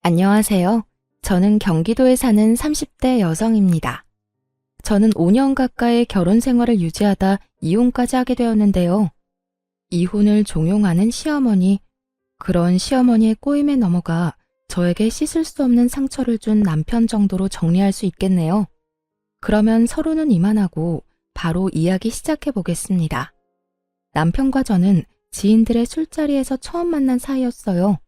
안녕하세요. 저는 경기도에 사는 30대 여성입니다. 저는 5년 가까이 결혼 생활을 유지하다 이혼까지 하게 되었는데요. 이혼을 종용하는 시어머니, 그런 시어머니의 꼬임에 넘어가 저에게 씻을 수 없는 상처를 준 남편 정도로 정리할 수 있겠네요. 그러면 서로는 이만하고 바로 이야기 시작해 보겠습니다. 남편과 저는 지인들의 술자리에서 처음 만난 사이였어요.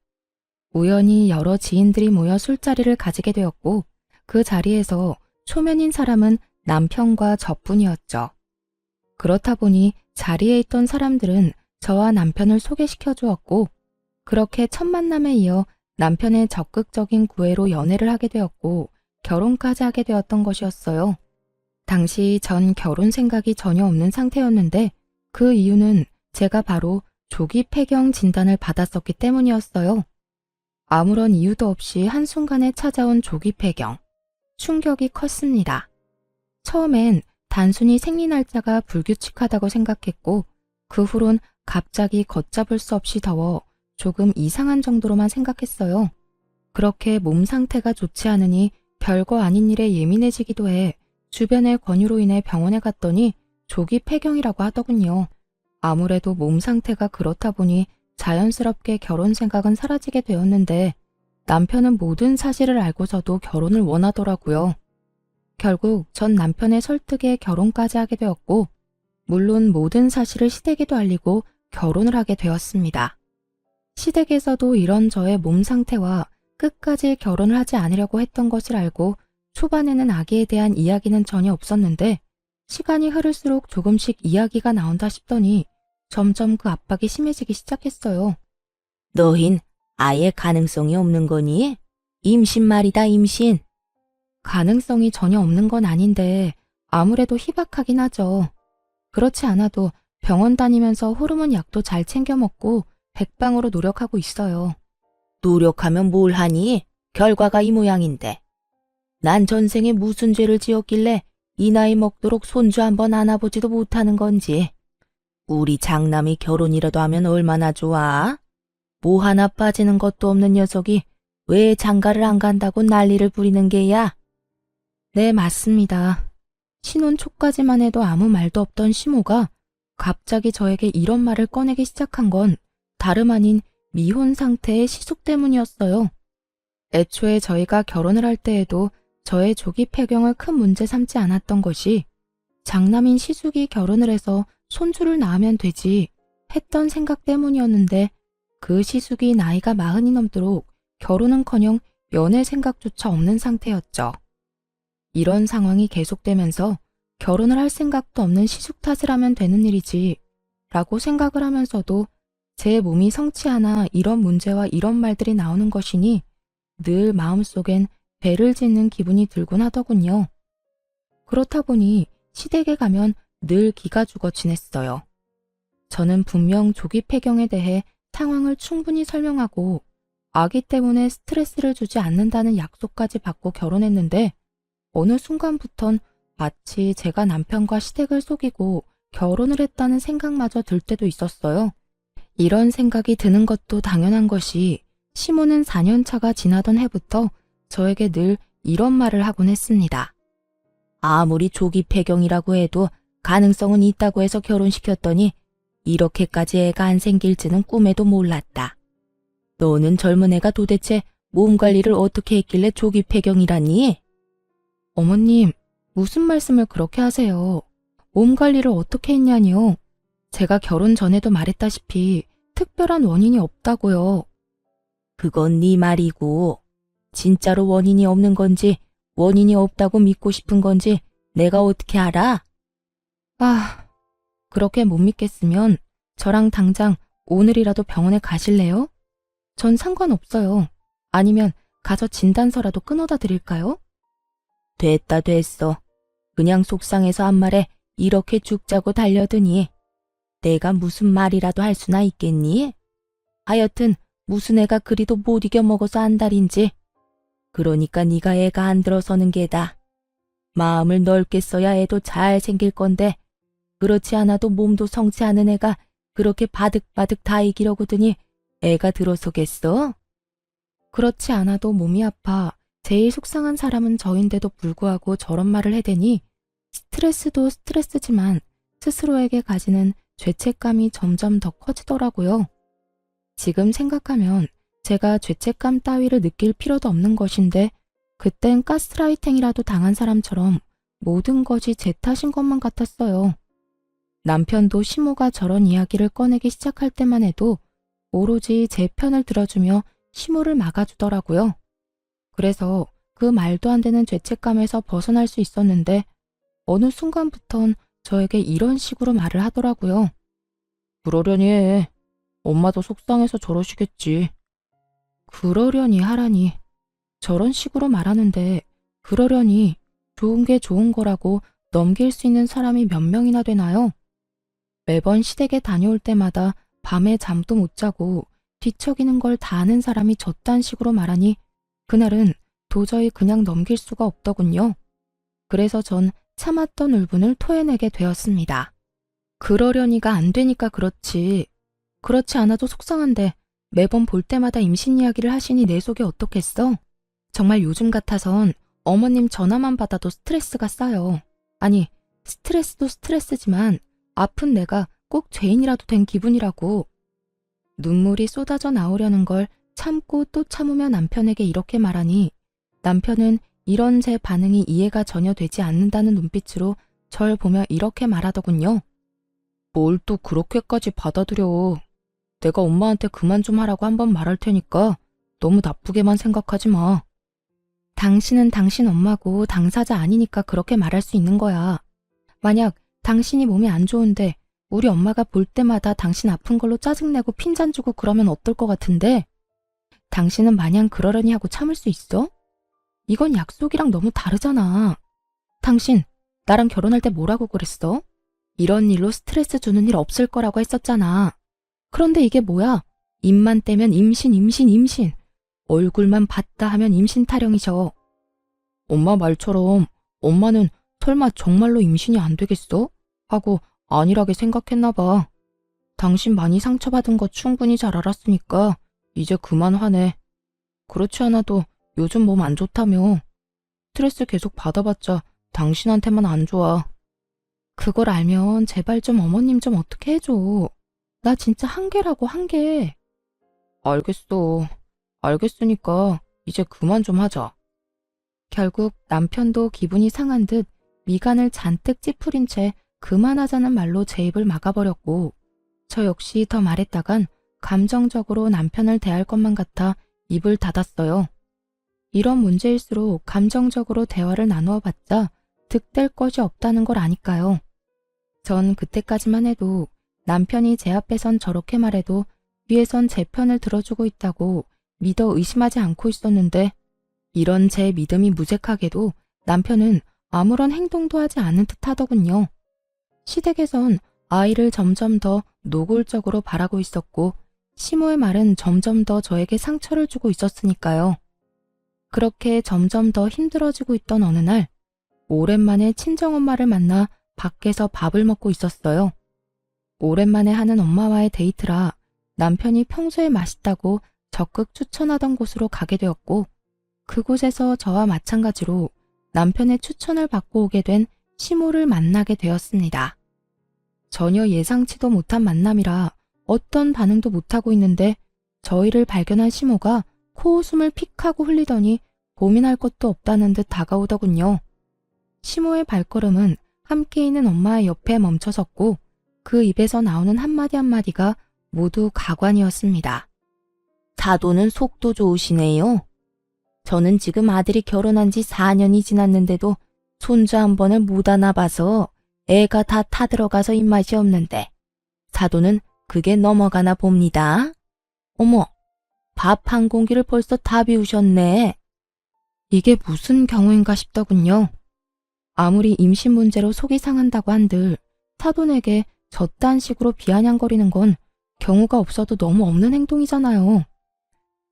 우연히 여러 지인들이 모여 술자리를 가지게 되었고 그 자리에서 초면인 사람은 남편과 저뿐이었죠. 그렇다 보니 자리에 있던 사람들은 저와 남편을 소개시켜 주었고 그렇게 첫 만남에 이어 남편의 적극적인 구애로 연애를 하게 되었고 결혼까지 하게 되었던 것이었어요. 당시 전 결혼 생각이 전혀 없는 상태였는데 그 이유는 제가 바로 조기 폐경 진단을 받았었기 때문이었어요. 아무런 이유도 없이 한순간에 찾아온 조기 폐경. 충격이 컸습니다. 처음엔 단순히 생리 날짜가 불규칙하다고 생각했고 그 후론 갑자기 걷잡을 수 없이 더워 조금 이상한 정도로만 생각했어요. 그렇게 몸 상태가 좋지 않으니 별거 아닌 일에 예민해지기도 해 주변의 권유로 인해 병원에 갔더니 조기 폐경이라고 하더군요. 아무래도 몸 상태가 그렇다 보니 자연스럽게 결혼 생각은 사라지게 되었는데 남편은 모든 사실을 알고서도 결혼을 원하더라고요. 결국 전 남편의 설득에 결혼까지 하게 되었고 물론 모든 사실을 시댁에도 알리고 결혼을 하게 되었습니다. 시댁에서도 이런 저의 몸 상태와 끝까지 결혼을 하지 않으려고 했던 것을 알고 초반에는 아기에 대한 이야기는 전혀 없었는데 시간이 흐를수록 조금씩 이야기가 나온다 싶더니 점점 그 압박이 심해지기 시작했어요. 너흰 아예 가능성이 없는 거니? 임신 말이다, 임신. 가능성이 전혀 없는 건 아닌데 아무래도 희박하긴 하죠. 그렇지 않아도 병원 다니면서 호르몬 약도 잘 챙겨 먹고 백방으로 노력하고 있어요. 노력하면 뭘 하니? 결과가 이 모양인데. 난 전생에 무슨 죄를 지었길래 이 나이 먹도록 손주 한번 안아보지도 못하는 건지. 우리 장남이 결혼이라도 하면 얼마나 좋아? 뭐 하나 빠지는 것도 없는 녀석이 왜 장가를 안 간다고 난리를 부리는 게야? 네, 맞습니다. 신혼 초까지만 해도 아무 말도 없던 시모가 갑자기 저에게 이런 말을 꺼내기 시작한 건 다름 아닌 미혼 상태의 시숙 때문이었어요. 애초에 저희가 결혼을 할 때에도 저의 조기 폐경을 큰 문제 삼지 않았던 것이 장남인 시숙이 결혼을 해서 손주를 낳으면 되지 했던 생각 때문이었는데 그 시숙이 나이가 40이 넘도록 결혼은커녕 연애 생각조차 없는 상태였죠. 이런 상황이 계속되면서 결혼을 할 생각도 없는 시숙 탓을 하면 되는 일이지 라고 생각을 하면서도 제 몸이 성치 않아 이런 문제와 이런 말들이 나오는 것이니 늘 마음속엔 배를 짓는 기분이 들곤 하더군요. 그렇다 보니 시댁에 가면 늘 기가 죽어 지냈어요. 저는 분명 조기 폐경에 대해 상황을 충분히 설명하고 아기 때문에 스트레스를 주지 않는다는 약속까지 받고 결혼했는데 어느 순간부턴 마치 제가 남편과 시댁을 속이고 결혼을 했다는 생각마저 들 때도 있었어요. 이런 생각이 드는 것도 당연한 것이 시모는 4년 차가 지나던 해부터 저에게 늘 이런 말을 하곤 했습니다. 아무리 조기 폐경이라고 해도 가능성은 있다고 해서 결혼시켰더니 이렇게까지 애가 안 생길지는 꿈에도 몰랐다. 너는 젊은 애가 도대체 몸 관리를 어떻게 했길래 조기 폐경이라니? 어머님, 무슨 말씀을 그렇게 하세요? 몸 관리를 어떻게 했냐니요? 제가 결혼 전에도 말했다시피 특별한 원인이 없다고요. 그건 네 말이고 진짜로 원인이 없는 건지 원인이 없다고 믿고 싶은 건지 내가 어떻게 알아? 아, 그렇게 못 믿겠으면 저랑 당장 오늘이라도 병원에 가실래요? 전 상관없어요. 아니면 가서 진단서라도 끊어다 드릴까요? 됐다 됐어. 그냥 속상해서 한 말에 이렇게 죽자고 달려드니 내가 무슨 말이라도 할 수나 있겠니? 하여튼 무슨 애가 그리도 못 이겨 먹어서 안달인지. 그러니까 네가 애가 안 들어서는 게다. 마음을 넓게 써야 애도 잘 생길 건데 그렇지 않아도 몸도 성치 않은 애가 그렇게 바득바득 다 이기려고 드니 애가 들어서겠어? 그렇지 않아도 몸이 아파 제일 속상한 사람은 저인데도 불구하고 저런 말을 해대니 스트레스도 스트레스지만 스스로에게 가지는 죄책감이 점점 더 커지더라고요. 지금 생각하면 제가 죄책감 따위를 느낄 필요도 없는 것인데 그땐 가스라이팅이라도 당한 사람처럼 모든 것이 제 탓인 것만 같았어요. 남편도 시모가 저런 이야기를 꺼내기 시작할 때만 해도 오로지 제 편을 들어주며 시모를 막아주더라고요. 그래서 그 말도 안 되는 죄책감에서 벗어날 수 있었는데 어느 순간부턴 저에게 이런 식으로 말을 하더라고요. 그러려니 해. 엄마도 속상해서 저러시겠지. 그러려니 하라니. 저런 식으로 말하는데 그러려니 좋은 게 좋은 거라고 넘길 수 있는 사람이 몇 명이나 되나요? 매번 시댁에 다녀올 때마다 밤에 잠도 못 자고 뒤척이는 걸 다 아는 사람이 저딴 식으로 말하니 그날은 도저히 그냥 넘길 수가 없더군요. 그래서 전 참았던 울분을 토해내게 되었습니다. 그러려니가 안 되니까 그렇지. 그렇지 않아도 속상한데 매번 볼 때마다 임신 이야기를 하시니 내 속이 어떻겠어? 정말 요즘 같아선 어머님 전화만 받아도 스트레스가 쌓여. 아니, 스트레스도 스트레스지만 아픈 내가 꼭 죄인이라도 된 기분이라고. 눈물이 쏟아져 나오려는 걸 참고 또 참으며 남편에게 이렇게 말하니 남편은 이런 제 반응이 이해가 전혀 되지 않는다는 눈빛으로 절 보며 이렇게 말하더군요. 뭘 또 그렇게까지 받아들여. 내가 엄마한테 그만 좀 하라고 한번 말할 테니까 너무 나쁘게만 생각하지 마. 당신은 당신 엄마고 당사자 아니니까 그렇게 말할 수 있는 거야. 만약 당신이 몸이 안 좋은데 우리 엄마가 볼 때마다 당신 아픈 걸로 짜증내고 핀잔 주고 그러면 어떨 것 같은데? 당신은 마냥 그러려니 하고 참을 수 있어? 이건 약속이랑 너무 다르잖아. 당신 나랑 결혼할 때 뭐라고 그랬어? 이런 일로 스트레스 주는 일 없을 거라고 했었잖아. 그런데 이게 뭐야? 입만 떼면 임신. 얼굴만 봤다 하면 임신 타령이셔. 엄마 말처럼 엄마는 설마 정말로 임신이 안 되겠어? 하고 안일하게 생각했나 봐. 당신 많이 상처받은 거 충분히 잘 알았으니까 이제 그만 화내. 그렇지 않아도 요즘 몸 안 좋다며. 스트레스 계속 받아봤자 당신한테만 안 좋아. 그걸 알면 제발 좀 어머님 좀 어떻게 해줘. 나 진짜 한계라고 한계. 알겠어. 알겠으니까 이제 그만 좀 하자. 결국 남편도 기분이 상한 듯 미간을 잔뜩 찌푸린 채 그만하자는 말로 제 입을 막아버렸고 저 역시 더 말했다간 감정적으로 남편을 대할 것만 같아 입을 닫았어요. 이런 문제일수록 감정적으로 대화를 나누어 봤자 득될 것이 없다는 걸 아니까요. 전 그때까지만 해도 남편이 제 앞에선 저렇게 말해도 뒤에선 제 편을 들어주고 있다고 믿어 의심하지 않고 있었는데 이런 제 믿음이 무색하게도 남편은 아무런 행동도 하지 않은 듯 하더군요. 시댁에선 아이를 점점 더 노골적으로 바라고 있었고 시모의 말은 점점 더 저에게 상처를 주고 있었으니까요. 그렇게 점점 더 힘들어지고 있던 어느 날 오랜만에 친정엄마를 만나 밖에서 밥을 먹고 있었어요. 오랜만에 하는 엄마와의 데이트라 남편이 평소에 맛있다고 적극 추천하던 곳으로 가게 되었고 그곳에서 저와 마찬가지로 남편의 추천을 받고 오게 된 시모를 만나게 되었습니다. 전혀 예상치도 못한 만남이라 어떤 반응도 못하고 있는데 저희를 발견한 시모가 코웃음을 픽 하고 흘리더니 고민할 것도 없다는 듯 다가오더군요. 시모의 발걸음은 함께 있는 엄마의 옆에 멈춰섰고 그 입에서 나오는 한마디 한마디가 모두 가관이었습니다. 사도는 속도 좋으시네요. 저는 지금 아들이 결혼한 지 4년이 지났는데도 손주 한 번을 못 안아봐서 애가 다 타들어가서 입맛이 없는데 사도는 그게 넘어가나 봅니다. 어머, 밥 한 공기를 벌써 다 비우셨네. 이게 무슨 경우인가 싶더군요. 아무리 임신 문제로 속이 상한다고 한들 사돈에게 저딴 식으로 비아냥거리는 건 경우가 없어도 너무 없는 행동이잖아요.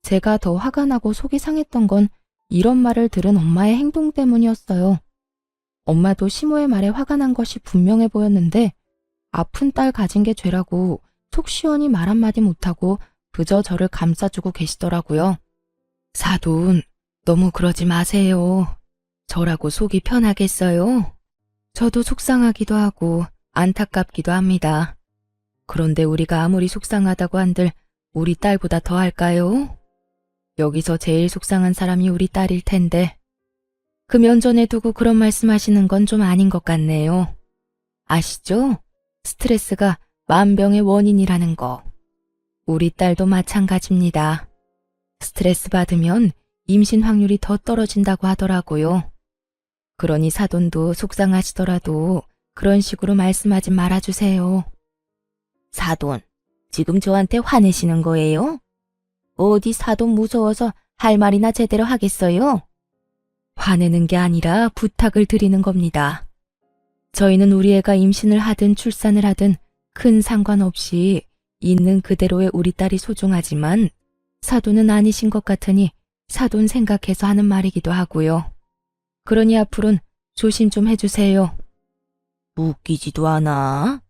제가 더 화가 나고 속이 상했던 건 이런 말을 들은 엄마의 행동 때문이었어요. 엄마도 시모의 말에 화가 난 것이 분명해 보였는데 아픈 딸 가진 게 죄라고 속 시원히 말 한마디 못하고 그저 저를 감싸주고 계시더라고요. 사돈, 너무 그러지 마세요. 저라고 속이 편하겠어요? 저도 속상하기도 하고 안타깝기도 합니다. 그런데 우리가 아무리 속상하다고 한들 우리 딸보다 더 할까요? 여기서 제일 속상한 사람이 우리 딸일 텐데. 그 면전에 두고 그런 말씀하시는 건 좀 아닌 것 같네요. 아시죠? 스트레스가 만병의 원인이라는 거. 우리 딸도 마찬가지입니다. 스트레스 받으면 임신 확률이 더 떨어진다고 하더라고요. 그러니 사돈도 속상하시더라도 그런 식으로 말씀하지 말아주세요. 사돈, 지금 저한테 화내시는 거예요? 어디 사돈 무서워서 할 말이나 제대로 하겠어요? 화내는 게 아니라 부탁을 드리는 겁니다. 저희는 우리 애가 임신을 하든 출산을 하든 큰 상관없이 있는 그대로의 우리 딸이 소중하지만 사돈은 아니신 것 같으니 사돈 생각해서 하는 말이기도 하고요. 그러니 앞으로는 조심 좀 해주세요. 웃기지도 않아.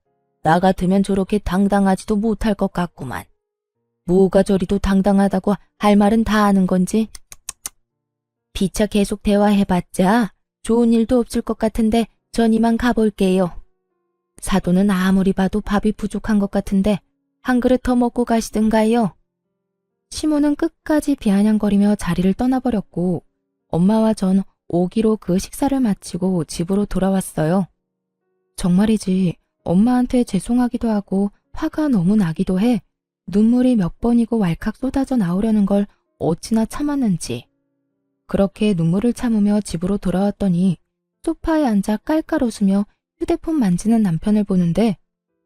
나 같으면 저렇게 당당하지도 못할 것 같구만. 뭐가 저리도 당당하다고 할 말은 다 아는 건지. 피차 계속 대화해봤자 좋은 일도 없을 것 같은데 전 이만 가볼게요. 사돈은 아무리 봐도 밥이 부족한 것 같은데 한 그릇 더 먹고 가시든가요. 시모는 끝까지 비아냥거리며 자리를 떠나버렸고 엄마와 전 오기로 그 식사를 마치고 집으로 돌아왔어요. 정말이지 엄마한테 죄송하기도 하고 화가 너무 나기도 해 눈물이 몇 번이고 왈칵 쏟아져 나오려는 걸 어찌나 참았는지. 그렇게 눈물을 참으며 집으로 돌아왔더니 소파에 앉아 깔깔 웃으며 휴대폰 만지는 남편을 보는데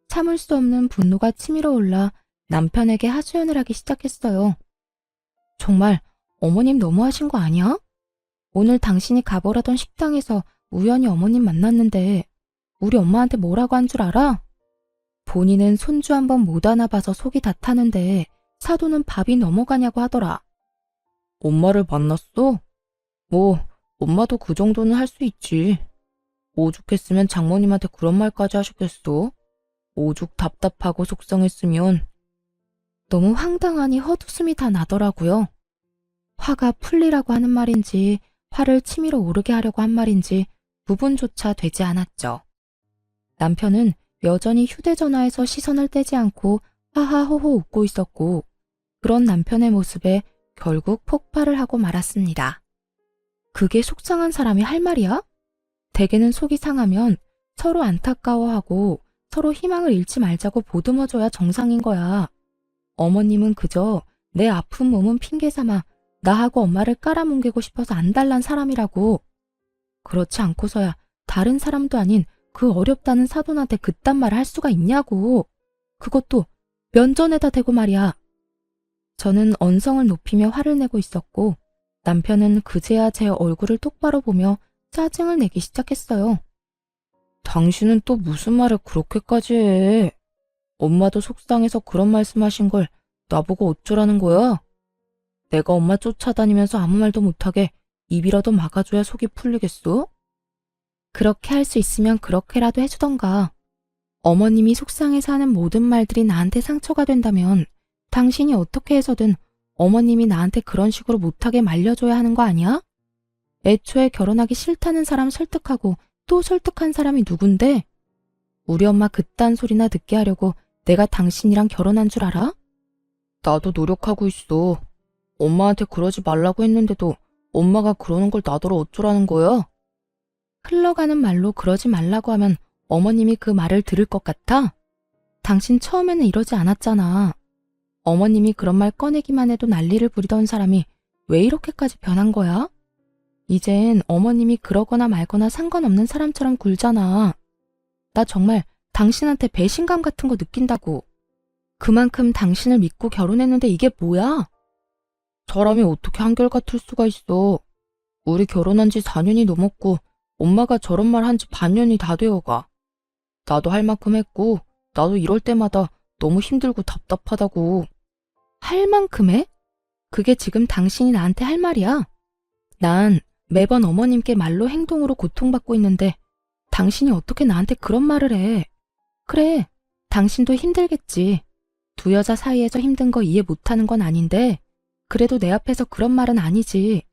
참을 수 없는 분노가 치밀어 올라 남편에게 하소연을 하기 시작했어요. 정말 어머님 너무하신 거 아니야? 오늘 당신이 가보라던 식당에서 우연히 어머님 만났는데 우리 엄마한테 뭐라고 한 줄 알아? 본인은 손주 한 번 못 안아봐서 속이 다 타는데 사돈은 밥이 넘어가냐고 하더라. 엄마를 만났어? 뭐 엄마도 그 정도는 할 수 있지. 오죽했으면 장모님한테 그런 말까지 하셨겠어? 오죽 답답하고 속상했으면. 너무 황당하니 헛웃음이 다 나더라고요. 화가 풀리라고 하는 말인지 화를 치밀어 오르게 하려고 한 말인지 구분조차 되지 않았죠. 남편은 여전히 휴대전화에서 시선을 떼지 않고 하하호호 웃고 있었고 그런 남편의 모습에 결국 폭발을 하고 말았습니다. 그게 속상한 사람이 할 말이야? 대개는 속이 상하면 서로 안타까워하고 서로 희망을 잃지 말자고 보듬어줘야 정상인 거야. 어머님은 그저 내 아픈 몸은 핑계 삼아 나하고 엄마를 깔아뭉개고 싶어서 안달난 사람이라고. 그렇지 않고서야 다른 사람도 아닌 그 어렵다는 사돈한테 그딴 말을 할 수가 있냐고. 그것도 면전에다 대고 말이야. 저는 언성을 높이며 화를 내고 있었고 남편은 그제야 제 얼굴을 똑바로 보며 짜증을 내기 시작했어요. 당신은 또 무슨 말을 그렇게까지 해? 엄마도 속상해서 그런 말씀하신 걸 나보고 어쩌라는 거야? 내가 엄마 쫓아다니면서 아무 말도 못하게 입이라도 막아줘야 속이 풀리겠어? 그렇게 할 수 있으면 그렇게라도 해주던가. 어머님이 속상해서 하는 모든 말들이 나한테 상처가 된다면 당신이 어떻게 해서든 어머님이 나한테 그런 식으로 못하게 말려줘야 하는 거 아니야? 애초에 결혼하기 싫다는 사람 설득하고 또 설득한 사람이 누군데? 우리 엄마 그딴 소리나 듣게 하려고 내가 당신이랑 결혼한 줄 알아? 나도 노력하고 있어. 엄마한테 그러지 말라고 했는데도 엄마가 그러는 걸 나더러 어쩌라는 거야? 흘러가는 말로 그러지 말라고 하면 어머님이 그 말을 들을 것 같아? 당신 처음에는 이러지 않았잖아. 어머님이 그런 말 꺼내기만 해도 난리를 부리던 사람이 왜 이렇게까지 변한 거야? 이젠 어머님이 그러거나 말거나 상관없는 사람처럼 굴잖아. 나 정말 당신한테 배신감 같은 거 느낀다고. 그만큼 당신을 믿고 결혼했는데 이게 뭐야? 사람이 어떻게 한결같을 수가 있어. 우리 결혼한 지 4년이 넘었고 엄마가 저런 말 한 지 반년이 다 되어가. 나도 할 만큼 했고 나도 이럴 때마다 너무 힘들고 답답하다고. 할 만큼 해? 그게 지금 당신이 나한테 할 말이야? 난 매번 어머님께 말로 행동으로 고통받고 있는데 당신이 어떻게 나한테 그런 말을 해? 그래, 당신도 힘들겠지. 두 여자 사이에서 힘든 거 이해 못하는 건 아닌데 그래도 내 앞에서 그런 말은 아니지.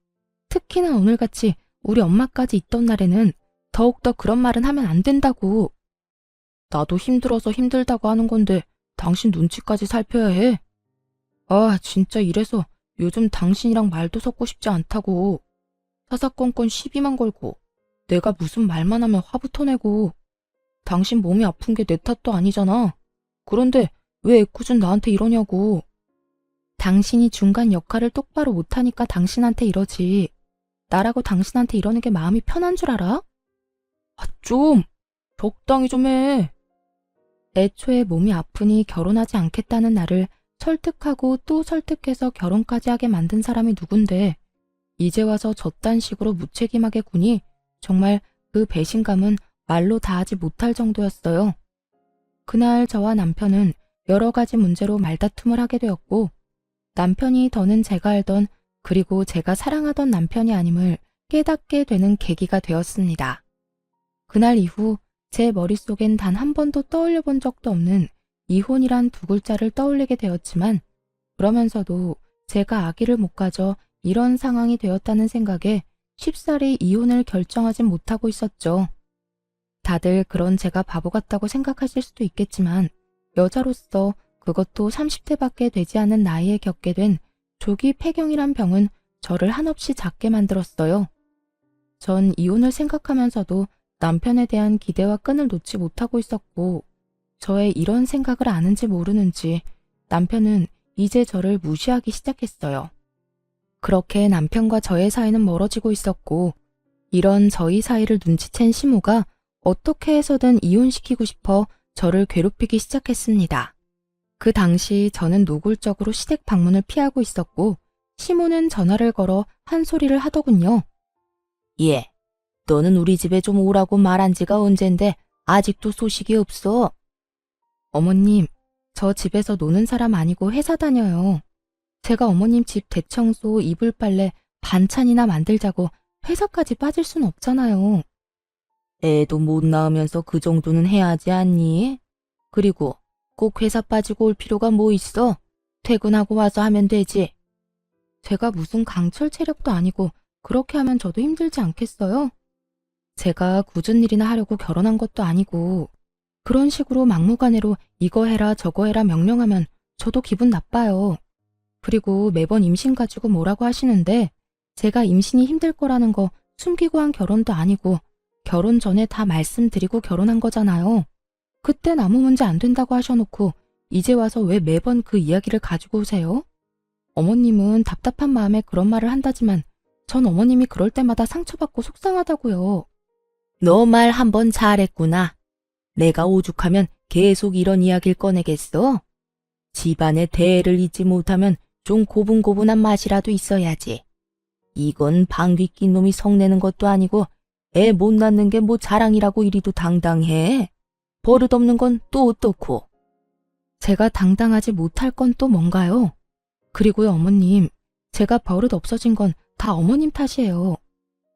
특히나 오늘같이 우리 엄마까지 있던 날에는 더욱더 그런 말은 하면 안 된다고. 나도 힘들어서 힘들다고 하는 건데 당신 눈치까지 살펴야 해. 아, 진짜 이래서 요즘 당신이랑 말도 섞고 싶지 않다고. 사사건건 시비만 걸고 내가 무슨 말만 하면 화부터 내고. 당신 몸이 아픈 게 내 탓도 아니잖아. 그런데 왜 애꿎은 나한테 이러냐고. 당신이 중간 역할을 똑바로 못하니까 당신한테 이러지. 나라고 당신한테 이러는 게 마음이 편한 줄 알아? 아, 좀 적당히 좀 해. 애초에 몸이 아프니 결혼하지 않겠다는 나를 설득하고 또 설득해서 결혼까지 하게 만든 사람이 누군데 이제 와서 저딴 식으로 무책임하게 구니 정말 그 배신감은 말로 다하지 못할 정도였어요. 그날 저와 남편은 여러 가지 문제로 말다툼을 하게 되었고 남편이 더는 제가 알던 그리고 제가 사랑하던 남편이 아님을 깨닫게 되는 계기가 되었습니다. 그날 이후 제 머릿속엔 단 한 번도 떠올려 본 적도 없는 이혼이란 두 글자를 떠올리게 되었지만 그러면서도 제가 아기를 못 가져 이런 상황이 되었다는 생각에 쉽사리 이혼을 결정하진 못하고 있었죠. 다들 그런 제가 바보 같다고 생각하실 수도 있겠지만 여자로서 그것도 30대밖에 되지 않은 나이에 겪게 된 조기 폐경이란 병은 저를 한없이 작게 만들었어요. 전 이혼을 생각하면서도 남편에 대한 기대와 끈을 놓지 못하고 있었고 저의 이런 생각을 아는지 모르는지 남편은 이제 저를 무시하기 시작했어요. 그렇게 남편과 저의 사이는 멀어지고 있었고 이런 저희 사이를 눈치챈 시모가 어떻게 해서든 이혼시키고 싶어 저를 괴롭히기 시작했습니다. 그 당시 저는 노골적으로 시댁 방문을 피하고 있었고 시모는 전화를 걸어 한 소리를 하더군요. 예, 너는 우리 집에 좀 오라고 말한 지가 언젠데 아직도 소식이 없어. 어머님, 저 집에서 노는 사람 아니고 회사 다녀요. 제가 어머님 집 대청소, 이불 빨래, 반찬이나 만들자고 회사까지 빠질 순 없잖아요. 애도 못 낳으면서 그 정도는 해야지 않니? 그리고 꼭 회사 빠지고 올 필요가 뭐 있어? 퇴근하고 와서 하면 되지. 제가 무슨 강철 체력도 아니고 그렇게 하면 저도 힘들지 않겠어요? 제가 굳은 일이나 하려고 결혼한 것도 아니고 그런 식으로 막무가내로 이거 해라 저거 해라 명령하면 저도 기분 나빠요. 그리고 매번 임신 가지고 뭐라고 하시는데 제가 임신이 힘들 거라는 거 숨기고 한 결혼도 아니고 결혼 전에 다 말씀드리고 결혼한 거잖아요. 그땐 아무 문제 안 된다고 하셔놓고 이제 와서 왜 매번 그 이야기를 가지고 오세요? 어머님은 답답한 마음에 그런 말을 한다지만 전 어머님이 그럴 때마다 상처받고 속상하다고요. 너 말 한번 잘했구나. 내가 오죽하면 계속 이런 이야기를 꺼내겠어? 집안의 대애를 잊지 못하면 좀 고분고분한 맛이라도 있어야지. 이건 방귀 낀 놈이 성내는 것도 아니고 애 못 낳는 게 뭐 자랑이라고 이리도 당당해. 버릇없는 건 또 어떻고. 제가 당당하지 못할 건 또 뭔가요? 그리고요 어머님, 제가 버릇 없어진 건 다 어머님 탓이에요.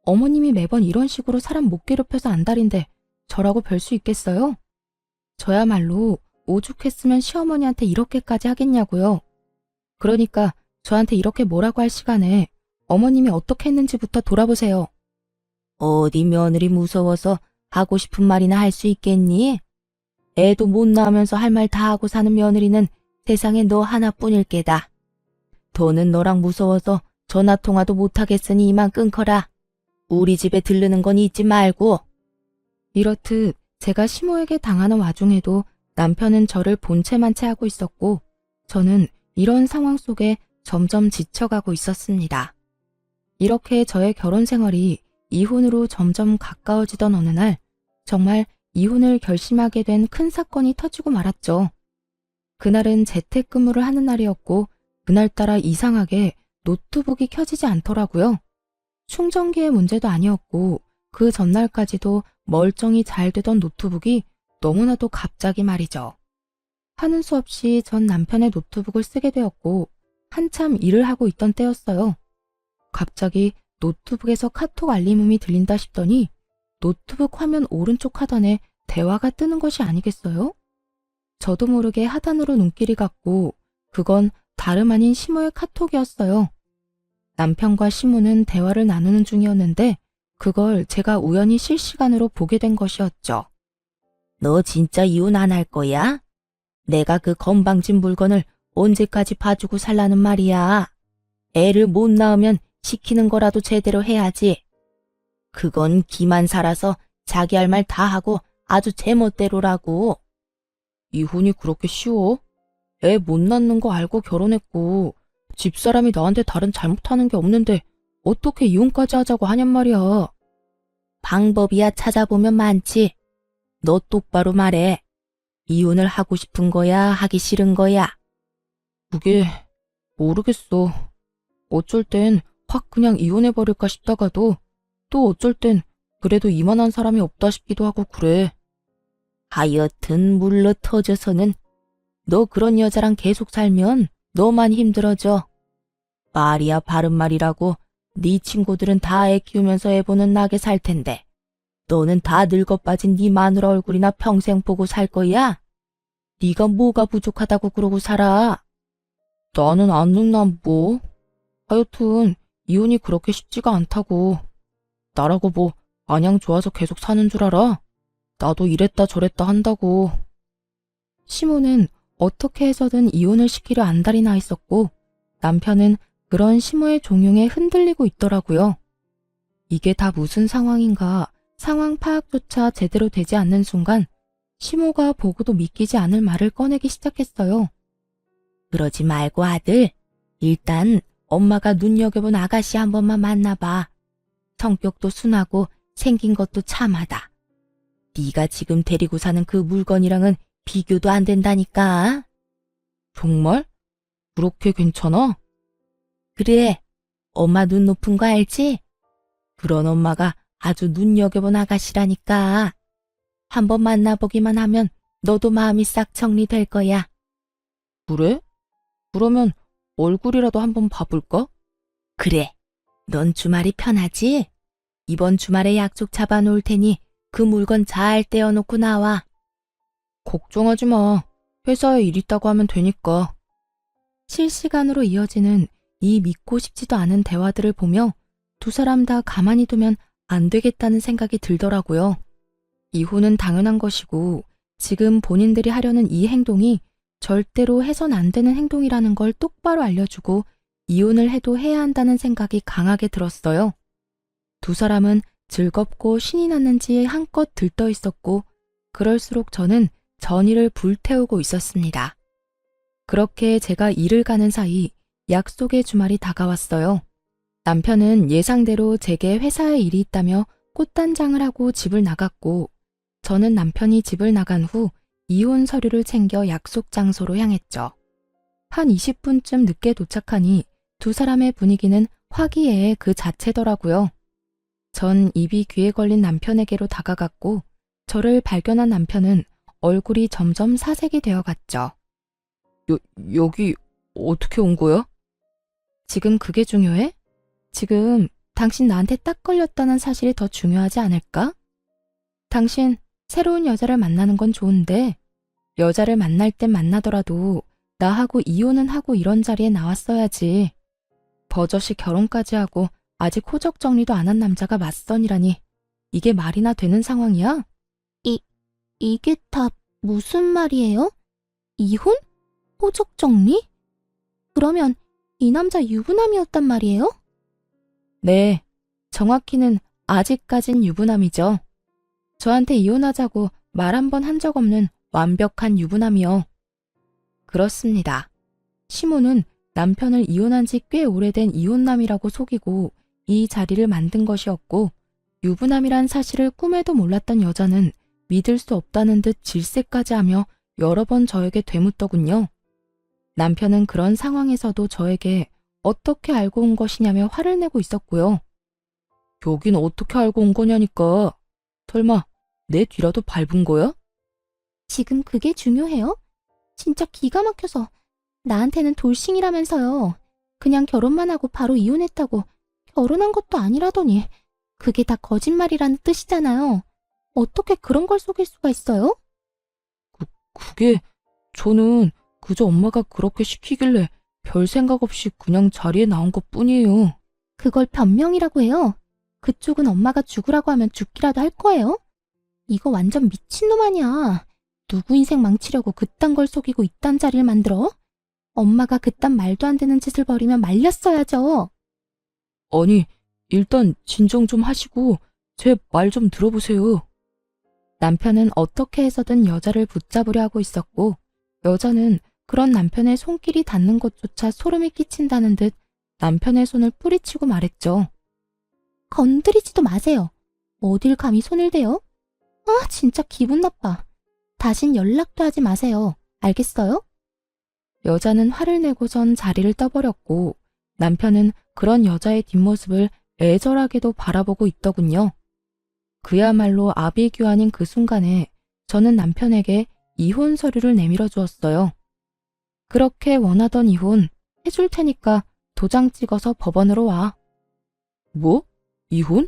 어머님이 매번 이런 식으로 사람 못 괴롭혀서 안달인데 저라고 별 수 있겠어요? 저야말로 오죽했으면 시어머니한테 이렇게까지 하겠냐고요. 그러니까 저한테 이렇게 뭐라고 할 시간에 어머님이 어떻게 했는지부터 돌아보세요. 어디 며느리 무서워서 하고 싶은 말이나 할 수 있겠니? 애도 못 낳으면서 할 말 다 하고 사는 며느리는 세상에 너 하나뿐일 게다. 더는 너랑 무서워서 전화통화도 못하겠으니 이만 끊거라. 우리 집에 들르는 건 잊지 말고. 이렇듯 제가 시모에게 당하는 와중에도 남편은 저를 본체만 채 하고 있었고 저는 이런 상황 속에 점점 지쳐가고 있었습니다. 이렇게 저의 결혼 생활이 이혼으로 점점 가까워지던 어느 날 정말 이혼을 결심하게 된 큰 사건이 터지고 말았죠. 그날은 재택근무를 하는 날이었고 그날따라 이상하게 노트북이 켜지지 않더라고요. 충전기의 문제도 아니었고 그 전날까지도 멀쩡히 잘 되던 노트북이 너무나도 갑자기 말이죠. 하는 수 없이 전 남편의 노트북을 쓰게 되었고 한참 일을 하고 있던 때였어요. 갑자기 노트북에서 카톡 알림음이 들린다 싶더니 노트북 화면 오른쪽 하단에 대화가 뜨는 것이 아니겠어요? 저도 모르게 하단으로 눈길이 갔고 그건 다름 아닌 시모의 카톡이었어요. 남편과 시모는 대화를 나누는 중이었는데 그걸 제가 우연히 실시간으로 보게 된 것이었죠. 너 진짜 이혼 안 할 거야? 내가 그 건방진 물건을 언제까지 봐주고 살라는 말이야. 애를 못 낳으면 시키는 거라도 제대로 해야지. 그건 기만 살아서 자기 할 말 다 하고 아주 제멋대로라고. 이혼이 그렇게 쉬워? 애 못 낳는 거 알고 결혼했고 집사람이 나한테 다른 잘못하는 게 없는데 어떻게 이혼까지 하자고 하냔 말이야. 방법이야 찾아보면 많지. 너 똑바로 말해. 이혼을 하고 싶은 거야, 하기 싫은 거야? 그게 모르겠어. 어쩔 땐 확 그냥 이혼해버릴까 싶다가도 또 어쩔 땐 그래도 이만한 사람이 없다 싶기도 하고 그래. 하여튼 물러 터져서는 너 그런 여자랑 계속 살면 너만 힘들어져. 말이야 바른 말이라고 네 친구들은 다 애 키우면서 애 보는 나게 살 텐데 너는 다 늙어 빠진 네 마누라 얼굴이나 평생 보고 살 거야? 네가 뭐가 부족하다고 그러고 살아? 나는 안 늙나 뭐. 하여튼 이혼이 그렇게 쉽지가 않다고. 나라고 뭐 마냥 좋아서 계속 사는 줄 알아? 나도 이랬다 저랬다 한다고. 시모는 어떻게 해서든 이혼을 시키려 안달이 나 있었고 남편은 그런 시모의 종용에 흔들리고 있더라고요. 이게 다 무슨 상황인가 상황 파악조차 제대로 되지 않는 순간 시모가 보고도 믿기지 않을 말을 꺼내기 시작했어요. 그러지 말고 아들, 일단 엄마가 눈여겨본 아가씨 한 번만 만나봐. 성격도 순하고 생긴 것도 참하다. 네가 지금 데리고 사는 그 물건이랑은 비교도 안 된다니까. 정말? 그렇게 괜찮아? 그래, 엄마 눈 높은 거 알지? 그런 엄마가 아주 눈여겨본 아가씨라니까. 한번 만나보기만 하면 너도 마음이 싹 정리될 거야. 그래? 그러면 얼굴이라도 한번 봐볼까? 그래, 넌 주말이 편하지? 이번 주말에 약속 잡아놓을 테니 그 물건 잘 떼어놓고 나와. 걱정하지 마. 회사에 일 있다고 하면 되니까. 실시간으로 이어지는 이 믿고 싶지도 않은 대화들을 보며 두 사람 다 가만히 두면 안 되겠다는 생각이 들더라고요. 이혼은 당연한 것이고 지금 본인들이 하려는 이 행동이 절대로 해선 안 되는 행동이라는 걸 똑바로 알려주고 이혼을 해도 해야 한다는 생각이 강하게 들었어요. 두 사람은 즐겁고 신이 났는지 한껏 들떠 있었고 그럴수록 저는 전의를 불태우고 있었습니다. 그렇게 제가 일을 가는 사이 약속의 주말이 다가왔어요. 남편은 예상대로 제게 회사에 일이 있다며 꽃단장을 하고 집을 나갔고 저는 남편이 집을 나간 후 이혼 서류를 챙겨 약속 장소로 향했죠. 한 20분쯤 늦게 도착하니 두 사람의 분위기는 화기애애 그 자체더라고요. 전 입이 귀에 걸린 남편에게로 다가갔고 저를 발견한 남편은 얼굴이 점점 사색이 되어갔죠. 여기 어떻게 온 거야? 지금 그게 중요해? 지금 당신 나한테 딱 걸렸다는 사실이 더 중요하지 않을까? 당신 새로운 여자를 만나는 건 좋은데 여자를 만날 땐 만나더라도 나하고 이혼은 하고 이런 자리에 나왔어야지. 버젓이 결혼까지 하고 아직 호적 정리도 안 한 남자가 맞선이라니 이게 말이나 되는 상황이야? 이게 다 무슨 말이에요? 이혼? 호적 정리? 그러면 이 남자 유부남이었단 말이에요? 네, 정확히는 아직까진 유부남이죠. 저한테 이혼하자고 말 한 번 한 적 없는 완벽한 유부남이요. 그렇습니다. 시모는 남편을 이혼한 지 꽤 오래된 이혼남이라고 속이고 이 자리를 만든 것이었고 유부남이란 사실을 꿈에도 몰랐던 여자는 믿을 수 없다는 듯 질색까지 하며 여러 번 저에게 되묻더군요. 남편은 그런 상황에서도 저에게 어떻게 알고 온 것이냐며 화를 내고 있었고요. 여긴 어떻게 알고 온 거냐니까. 설마 내 뒤라도 밟은 거야? 지금 그게 중요해요? 진짜 기가 막혀서 나한테는 돌싱이라면서요. 그냥 결혼만 하고 바로 이혼했다고 결혼한 것도 아니라더니 그게 다 거짓말이라는 뜻이잖아요. 어떻게 그런 걸 속일 수가 있어요? 그게 저는 그저 엄마가 그렇게 시키길래 별 생각 없이 그냥 자리에 나온 것 뿐이에요. 그걸 변명이라고 해요. 그쪽은 엄마가 죽으라고 하면 죽기라도 할 거예요. 이거 완전 미친놈 아니야. 누구 인생 망치려고 그딴 걸 속이고 이딴 자리를 만들어? 엄마가 그딴 말도 안 되는 짓을 벌이면 말렸어야죠. 아니, 일단 진정 좀 하시고 제 말 좀 들어보세요. 남편은 어떻게 해서든 여자를 붙잡으려 하고 있었고, 여자는 그런 남편의 손길이 닿는 것조차 소름이 끼친다는 듯 남편의 손을 뿌리치고 말했죠. 건드리지도 마세요. 어딜 감히 손을 대요? 아, 진짜 기분 나빠. 다신 연락도 하지 마세요. 알겠어요? 여자는 화를 내고선 자리를 떠버렸고, 남편은 그런 여자의 뒷모습을 애절하게도 바라보고 있더군요. 그야말로 아비규환인 그 순간에 저는 남편에게 이혼 서류를 내밀어 주었어요. 그렇게 원하던 이혼 해줄 테니까 도장 찍어서 법원으로 와. 뭐? 이혼?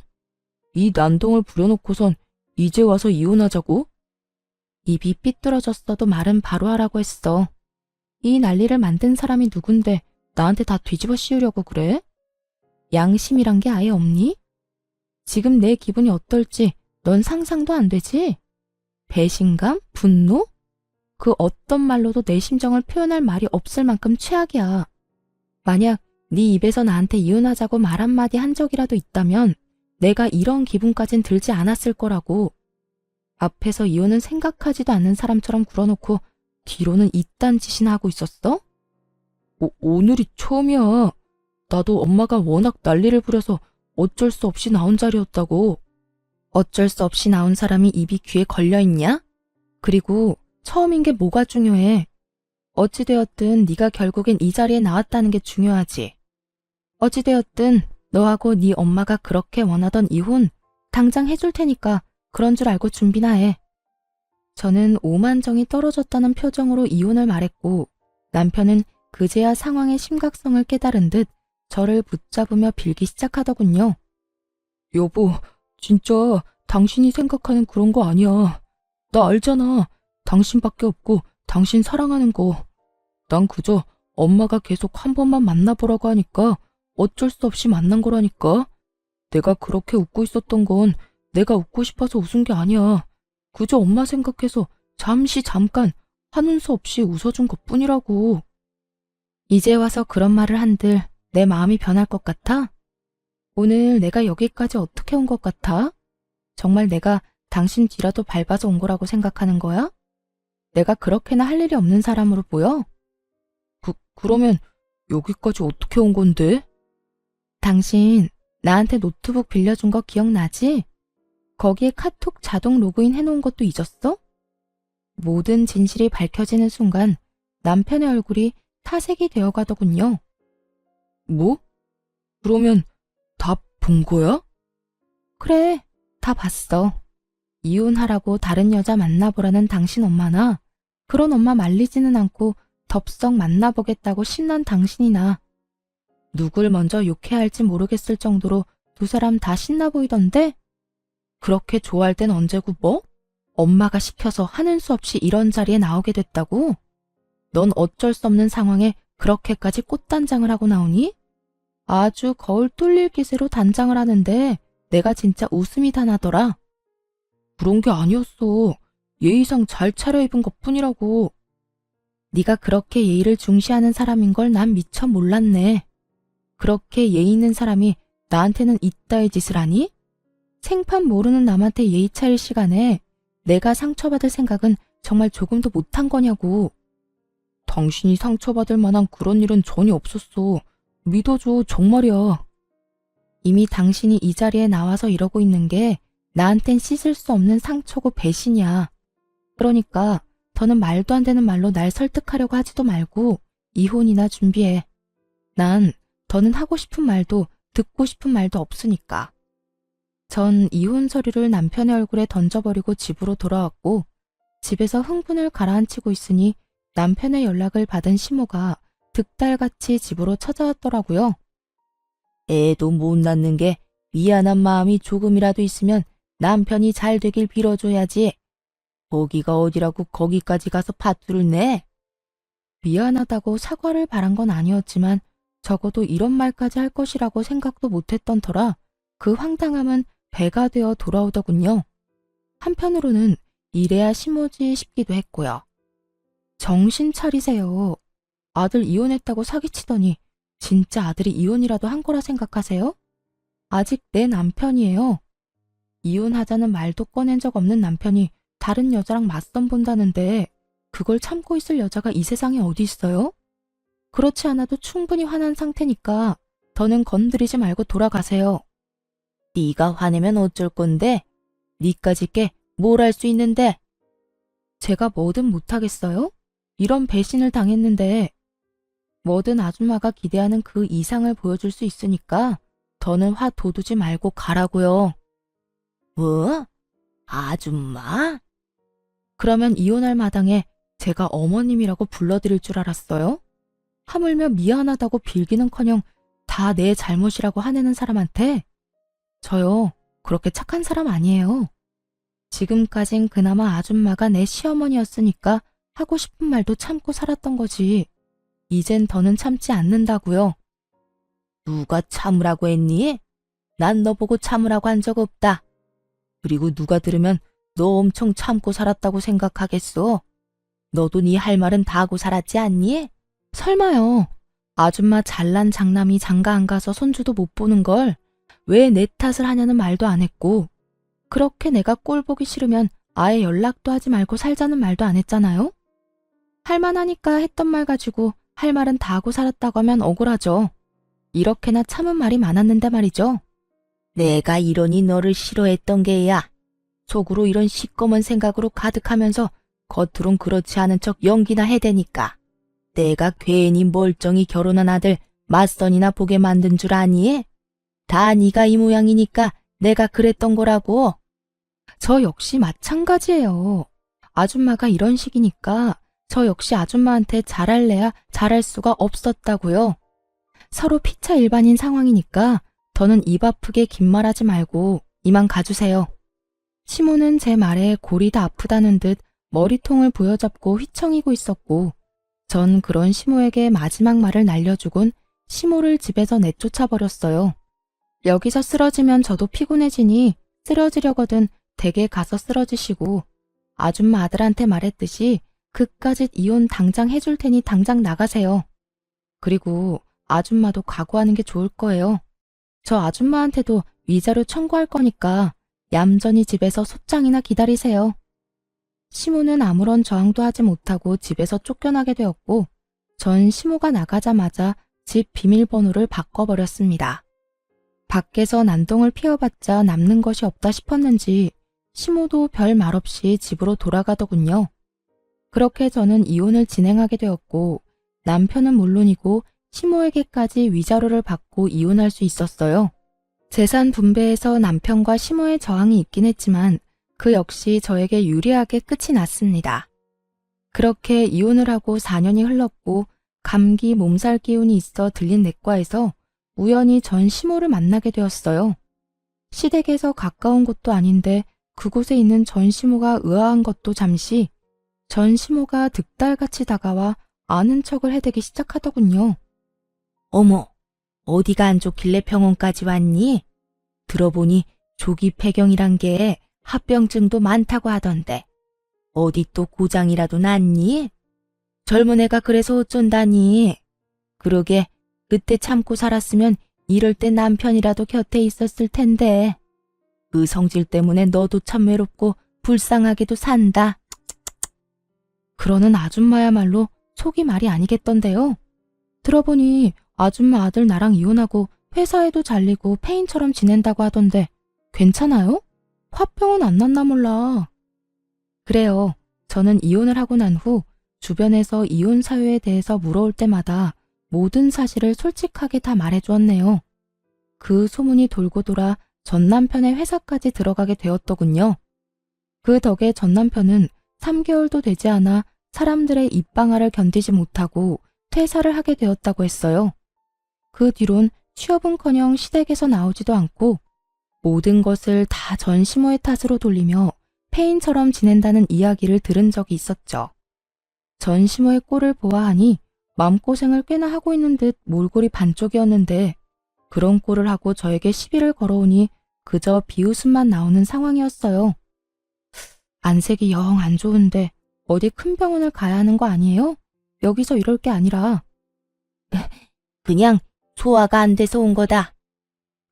이 난동을 부려놓고선 이제 와서 이혼하자고? 입이 삐뚤어졌어도 말은 바로 하라고 했어. 이 난리를 만든 사람이 누군데 나한테 다 뒤집어 씌우려고 그래? 양심이란 게 아예 없니? 지금 내 기분이 어떨지 넌 상상도 안 되지? 배신감? 분노? 그 어떤 말로도 내 심정을 표현할 말이 없을 만큼 최악이야. 만약 네 입에서 나한테 이혼하자고 말 한마디 한 적이라도 있다면 내가 이런 기분까진 들지 않았을 거라고. 앞에서 이혼은 생각하지도 않는 사람처럼 굴어놓고 뒤로는 이딴 짓이나 하고 있었어? 오늘이 처음이야. 나도 엄마가 워낙 난리를 부려서 어쩔 수 없이 나온 자리였다고. 어쩔 수 없이 나온 사람이 입이 귀에 걸려있냐? 그리고 처음인 게 뭐가 중요해? 어찌되었든 네가 결국엔 이 자리에 나왔다는 게 중요하지. 어찌되었든 너하고 네 엄마가 그렇게 원하던 이혼 당장 해줄 테니까 그런 줄 알고 준비나 해. 저는 오만정이 떨어졌다는 표정으로 이혼을 말했고, 남편은 그제야 상황의 심각성을 깨달은 듯 저를 붙잡으며 빌기 시작하더군요. 여보, 진짜 당신이 생각하는 그런 거 아니야. 나 알잖아. 당신밖에 없고 당신 사랑하는 거. 난 그저 엄마가 계속 한 번만 만나보라고 하니까 어쩔 수 없이 만난 거라니까. 내가 그렇게 웃고 있었던 건 내가 웃고 싶어서 웃은 게 아니야. 그저 엄마 생각해서 잠깐 하는 수 없이 웃어준 것뿐이라고. 이제 와서 그런 말을 한들 내 마음이 변할 것 같아? 오늘 내가 여기까지 어떻게 온 것 같아? 정말 내가 당신 뒤라도 밟아서 온 거라고 생각하는 거야? 내가 그렇게나 할 일이 없는 사람으로 보여? 그러면 여기까지 어떻게 온 건데? 당신 나한테 노트북 빌려준 거 기억나지? 거기에 카톡 자동 로그인 해놓은 것도 잊었어? 모든 진실이 밝혀지는 순간 남편의 얼굴이 타색이 되어가더군요. 뭐? 그러면 다 본 거야? 그래, 다 봤어. 이혼하라고 다른 여자 만나보라는 당신 엄마나 그런 엄마 말리지는 않고 덥석 만나보겠다고 신난 당신이나 누굴 먼저 욕해야 할지 모르겠을 정도로 두 사람 다 신나 보이던데? 그렇게 좋아할 땐 언제고 뭐? 엄마가 시켜서 하는 수 없이 이런 자리에 나오게 됐다고? 넌 어쩔 수 없는 상황에 그렇게까지 꽃단장을 하고 나오니? 아주 거울 뚫릴 기세로 단장을 하는데 내가 진짜 웃음이 다 나더라. 그런 게 아니었어. 예의상 잘 차려입은 것뿐이라고. 네가 그렇게 예의를 중시하는 사람인 걸 난 미처 몰랐네. 그렇게 예의 있는 사람이 나한테는 이따의 짓을 하니? 생판 모르는 남한테 예의 차릴 시간에 내가 상처받을 생각은 정말 조금도 못한 거냐고. 당신이 상처받을 만한 그런 일은 전혀 없었어. 믿어줘, 정말이야. 이미 당신이 이 자리에 나와서 이러고 있는 게 나한텐 씻을 수 없는 상처고 배신이야. 그러니까 더는 말도 안 되는 말로 날 설득하려고 하지도 말고 이혼이나 준비해. 난 더는 하고 싶은 말도 듣고 싶은 말도 없으니까. 전 이혼 서류를 남편의 얼굴에 던져버리고 집으로 돌아왔고, 집에서 흥분을 가라앉히고 있으니 남편의 연락을 받은 시모가 득달같이 집으로 찾아왔더라고요. 애도 못 낳는 게 미안한 마음이 조금이라도 있으면 남편이 잘 되길 빌어줘야지. 거기가 어디라고 거기까지 가서 파투를 내? 미안하다고 사과를 바란 건 아니었지만 적어도 이런 말까지 할 것이라고 생각도 못했던 터라 그 황당함은 배가 되어 돌아오더군요. 한편으로는 이래야 심오지 싶기도 했고요. 정신 차리세요. 아들 이혼했다고 사기치더니 진짜 아들이 이혼이라도 한 거라 생각하세요? 아직 내 남편이에요. 이혼하자는 말도 꺼낸 적 없는 남편이 다른 여자랑 맞선 본다는데 그걸 참고 있을 여자가 이 세상에 어디 있어요? 그렇지 않아도 충분히 화난 상태니까 더는 건드리지 말고 돌아가세요. 네가 화내면 어쩔 건데? 니까짓 게 뭘 할 수 있는데? 제가 뭐든 못하겠어요? 이런 배신을 당했는데 뭐든 아줌마가 기대하는 그 이상을 보여줄 수 있으니까 더는 화 돋우지 말고 가라고요. 뭐? 아줌마? 그러면 이혼할 마당에 제가 어머님이라고 불러드릴 줄 알았어요? 하물며 미안하다고 빌기는커녕 다 내 잘못이라고 화내는 사람한테 저요, 그렇게 착한 사람 아니에요. 지금까진 그나마 아줌마가 내 시어머니였으니까 하고 싶은 말도 참고 살았던 거지. 이젠 더는 참지 않는다고요. 누가 참으라고 했니? 난 너 보고 참으라고 한 적 없다. 그리고 누가 들으면 너 엄청 참고 살았다고 생각하겠어. 너도 네 할 말은 다 하고 살았지 않니? 설마요. 아줌마 잘난 장남이 장가 안 가서 손주도 못 보는 걸 왜 내 탓을 하냐는 말도 안 했고 그렇게 내가 꼴 보기 싫으면 아예 연락도 하지 말고 살자는 말도 안 했잖아요. 할만하니까 했던 말 가지고 할 말은 다 하고 살았다고 하면 억울하죠. 이렇게나 참은 말이 많았는데 말이죠. 내가 이러니 너를 싫어했던 게야. 속으로 이런 시꺼먼 생각으로 가득하면서 겉으론 그렇지 않은 척 연기나 해대니까. 내가 괜히 멀쩡히 결혼한 아들 맞선이나 보게 만든 줄 아니? 다 네가 이 모양이니까 내가 그랬던 거라고. 저 역시 마찬가지예요. 아줌마가 이런 식이니까 저 역시 아줌마한테 잘할래야 잘할 수가 없었다고요. 서로 피차 일반인 상황이니까 더는 입 아프게 긴 말하지 말고 이만 가주세요. 시모는 제 말에 골이 다 아프다는 듯 머리통을 부여잡고 휘청이고 있었고 전 그런 시모에게 마지막 말을 날려주곤 시모를 집에서 내쫓아버렸어요. 여기서 쓰러지면 저도 피곤해지니 쓰러지려거든 댁에 가서 쓰러지시고 아줌마 아들한테 말했듯이 그까짓 이혼 당장 해줄 테니 당장 나가세요. 그리고 아줌마도 각오하는 게 좋을 거예요. 저 아줌마한테도 위자료 청구할 거니까 얌전히 집에서 소장이나 기다리세요. 시모는 아무런 저항도 하지 못하고 집에서 쫓겨나게 되었고 전 시모가 나가자마자 집 비밀번호를 바꿔버렸습니다. 밖에서 난동을 피워봤자 남는 것이 없다 싶었는지 시모도 별 말 없이 집으로 돌아가더군요. 그렇게 저는 이혼을 진행하게 되었고 남편은 물론이고 시모에게까지 위자료를 받고 이혼할 수 있었어요. 재산 분배에서 남편과 시모의 저항이 있긴 했지만 그 역시 저에게 유리하게 끝이 났습니다. 그렇게 이혼을 하고 4년이 흘렀고 감기 몸살 기운이 있어 들린 내과에서 우연히 전 시모를 만나게 되었어요. 시댁에서 가까운 곳도 아닌데 그곳에 있는 전 시모가 의아한 것도 잠시 전 시모가 득달같이 다가와 아는 척을 해대기 시작하더군요. 어머, 어디가 안 좋길래 병원까지 왔니? 들어보니 조기 폐경이란 게 합병증도 많다고 하던데 어디 또 고장이라도 났니? 젊은 애가 그래서 어쩐다니. 그러게 그때 참고 살았으면 이럴 때 남편이라도 곁에 있었을 텐데. 그 성질 때문에 너도 참 외롭고 불쌍하게도 산다. 그러는 아줌마야말로 속이 말이 아니겠던데요. 들어보니 아줌마 아들 나랑 이혼하고 회사에도 잘리고 폐인처럼 지낸다고 하던데 괜찮아요? 화병은 안 났나 몰라. 그래요. 저는 이혼을 하고 난 후 주변에서 이혼 사유에 대해서 물어올 때마다 모든 사실을 솔직하게 다 말해주었네요. 그 소문이 돌고 돌아 전 남편의 회사까지 들어가게 되었더군요. 그 덕에 전 남편은 3개월도 되지 않아 사람들의 입방아를 견디지 못하고 퇴사를 하게 되었다고 했어요. 그 뒤론 취업은커녕 시댁에서 나오지도 않고 모든 것을 다 전 시모의 탓으로 돌리며 폐인처럼 지낸다는 이야기를 들은 적이 있었죠. 전 시모의 꼴을 보아하니 마음고생을 꽤나 하고 있는 듯 몰골이 반쪽이었는데 그런 꼴을 하고 저에게 시비를 걸어오니 그저 비웃음만 나오는 상황이었어요. 안색이 영 안 좋은데 어디 큰 병원을 가야 하는 거 아니에요? 여기서 이럴 게 아니라. 그냥 소화가 안 돼서 온 거다.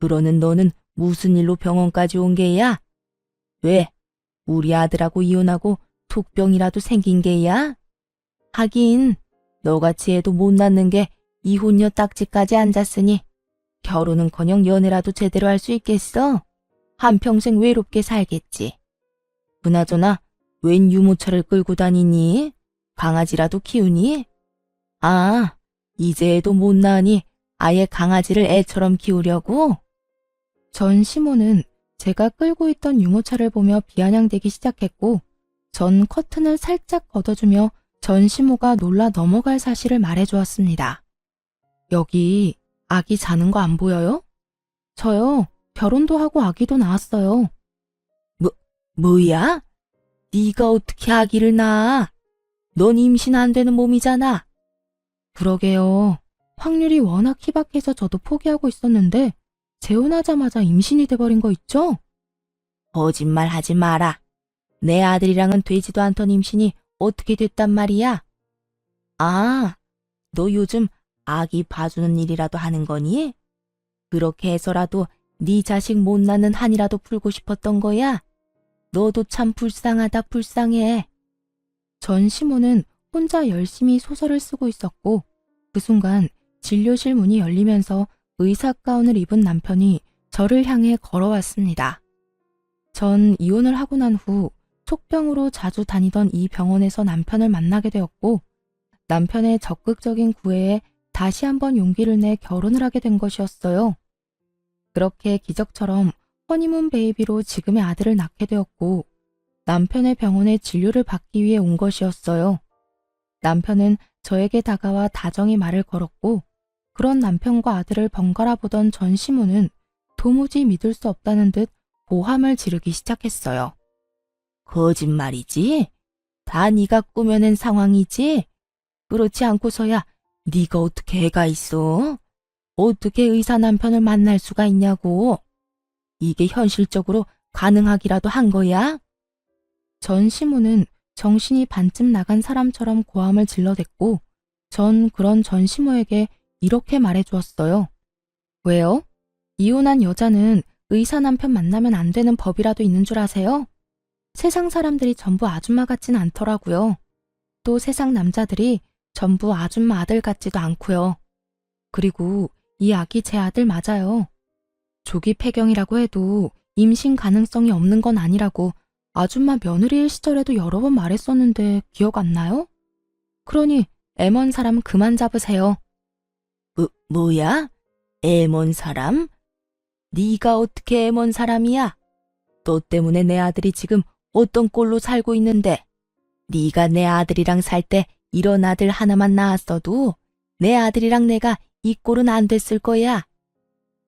그러는 너는 무슨 일로 병원까지 온 게야? 왜? 우리 아들하고 이혼하고 속병이라도 생긴 게야? 하긴 너같이 애도 못 낳는 게 이혼녀 딱지까지 앉았으니 결혼은커녕 연애라도 제대로 할 수 있겠어? 한평생 외롭게 살겠지. 그나저나 웬 유모차를 끌고 다니니? 강아지라도 키우니? 아, 이제 애도 못 낳으니 아예 강아지를 애처럼 키우려고? 전 시모는 제가 끌고 있던 유모차를 보며 비아냥대기 시작했고 전 커튼을 살짝 걷어주며 전 시모가 놀라 넘어갈 사실을 말해주었습니다. 여기 아기 자는 거 안 보여요? 저요. 결혼도 하고 아기도 낳았어요. 뭐야? 네가 어떻게 아기를 낳아? 넌 임신 안 되는 몸이잖아. 그러게요. 확률이 워낙 희박해서 저도 포기하고 있었는데 재혼하자마자 임신이 돼버린 거 있죠? 거짓말 하지 마라. 내 아들이랑은 되지도 않던 임신이 어떻게 됐단 말이야? 아, 너 요즘 아기 봐주는 일이라도 하는 거니? 그렇게 해서라도 네 자식 못 낳는 한이라도 풀고 싶었던 거야? 너도 참 불쌍하다 불쌍해. 전 시모는 혼자 열심히 소설을 쓰고 있었고 그 순간 진료실 문이 열리면서 의사 가운을 입은 남편이 저를 향해 걸어왔습니다. 전 이혼을 하고 난 후 속병으로 자주 다니던 이 병원에서 남편을 만나게 되었고 남편의 적극적인 구애에 다시 한번 용기를 내 결혼을 하게 된 것이었어요. 그렇게 기적처럼 허니문 베이비로 지금의 아들을 낳게 되었고 남편의 병원에 진료를 받기 위해 온 것이었어요. 남편은 저에게 다가와 다정히 말을 걸었고 그런 남편과 아들을 번갈아 보던 전 시모는 도무지 믿을 수 없다는 듯 고함을 지르기 시작했어요. 거짓말이지? 다 네가 꾸며낸 상황이지? 그렇지 않고서야 네가 어떻게 애가 있어? 어떻게 의사 남편을 만날 수가 있냐고? 이게 현실적으로 가능하기라도 한 거야? 전 시모는 정신이 반쯤 나간 사람처럼 고함을 질러댔고 전 그런 전 시모에게 이렇게 말해주었어요. 왜요? 이혼한 여자는 의사 남편 만나면 안 되는 법이라도 있는 줄 아세요? 세상 사람들이 전부 아줌마 같진 않더라고요. 또 세상 남자들이 전부 아줌마 아들 같지도 않고요. 그리고 이 아기 제 아들 맞아요. 조기 폐경이라고 해도 임신 가능성이 없는 건 아니라고 아줌마 며느리일 시절에도 여러 번 말했었는데 기억 안 나요? 그러니 애먼 사람 그만 잡으세요. 뭐야? 애먼 사람? 네가 어떻게 애먼 사람이야? 너 때문에 내 아들이 지금 어떤 꼴로 살고 있는데 네가 내 아들이랑 살 때 이런 아들 하나만 낳았어도 내 아들이랑 내가 이 꼴은 안 됐을 거야.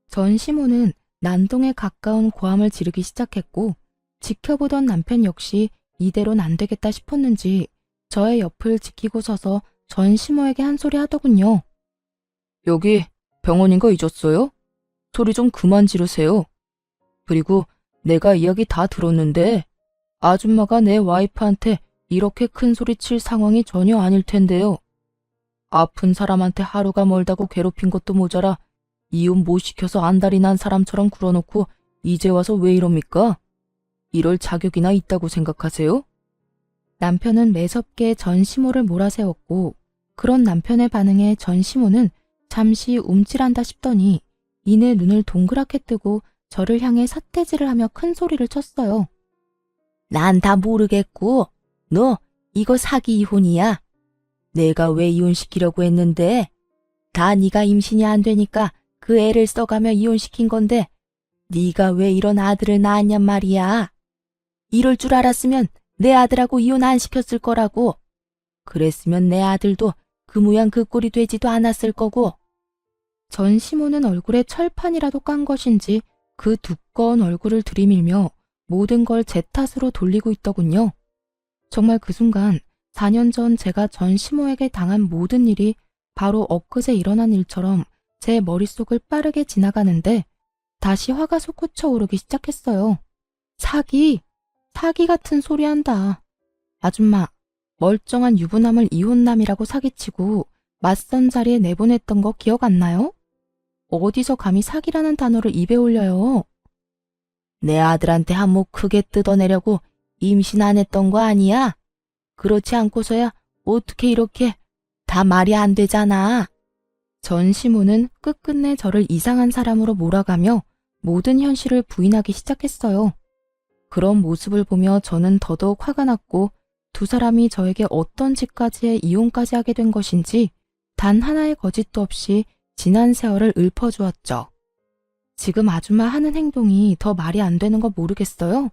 전 시모는 난동에 가까운 고함을 지르기 시작했고 지켜보던 남편 역시 이대로는 안 되겠다 싶었는지 저의 옆을 지키고 서서 전 시모에게 한 소리 하더군요. 여기 병원인 거 잊었어요? 소리 좀 그만 지르세요. 그리고 내가 이야기 다 들었는데 아줌마가 내 와이프한테 이렇게 큰 소리 칠 상황이 전혀 아닐 텐데요. 아픈 사람한테 하루가 멀다고 괴롭힌 것도 모자라 이혼 못 시켜서 안달이 난 사람처럼 굴어놓고 이제 와서 왜 이럽니까? 이럴 자격이나 있다고 생각하세요? 남편은 매섭게 전 시모를 몰아세웠고 그런 남편의 반응에 전 시모는 잠시 움찔한다 싶더니 이내 눈을 동그랗게 뜨고 저를 향해 삿대질을 하며 큰 소리를 쳤어요. 난 다 모르겠고 너 이거 사기 이혼이야. 내가 왜 이혼시키려고 했는데 다 네가 임신이 안 되니까 그 애를 써가며 이혼시킨 건데 네가 왜 이런 아들을 낳았냔 말이야. 이럴 줄 알았으면 내 아들하고 이혼 안 시켰을 거라고. 그랬으면 내 아들도 그 모양 그 꼴이 되지도 않았을 거고. 전 시모는 얼굴에 철판이라도 깐 것인지 그 두꺼운 얼굴을 들이밀며 모든 걸 제 탓으로 돌리고 있더군요. 정말 그 순간 4년 전 제가 전 시모에게 당한 모든 일이 바로 엊그제 일어난 일처럼 제 머릿속을 빠르게 지나가는데 다시 화가 솟구쳐 오르기 시작했어요. 사기! 사기 같은 소리 한다. 아줌마, 멀쩡한 유부남을 이혼남이라고 사기치고 맞선 자리에 내보냈던 거 기억 안 나요? 어디서 감히 사기라는 단어를 입에 올려요? 내 아들한테 한몫 크게 뜯어내려고 임신 안 했던 거 아니야? 그렇지 않고서야 어떻게 이렇게 다 말이 안 되잖아. 전 시모는 끝끝내 저를 이상한 사람으로 몰아가며 모든 현실을 부인하기 시작했어요. 그런 모습을 보며 저는 더더욱 화가 났고 두 사람이 저에게 어떤 짓까지에 이혼까지 하게 된 것인지 단 하나의 거짓도 없이 지난 세월을 읊어주었죠. 지금 아줌마 하는 행동이 더 말이 안 되는 거 모르겠어요?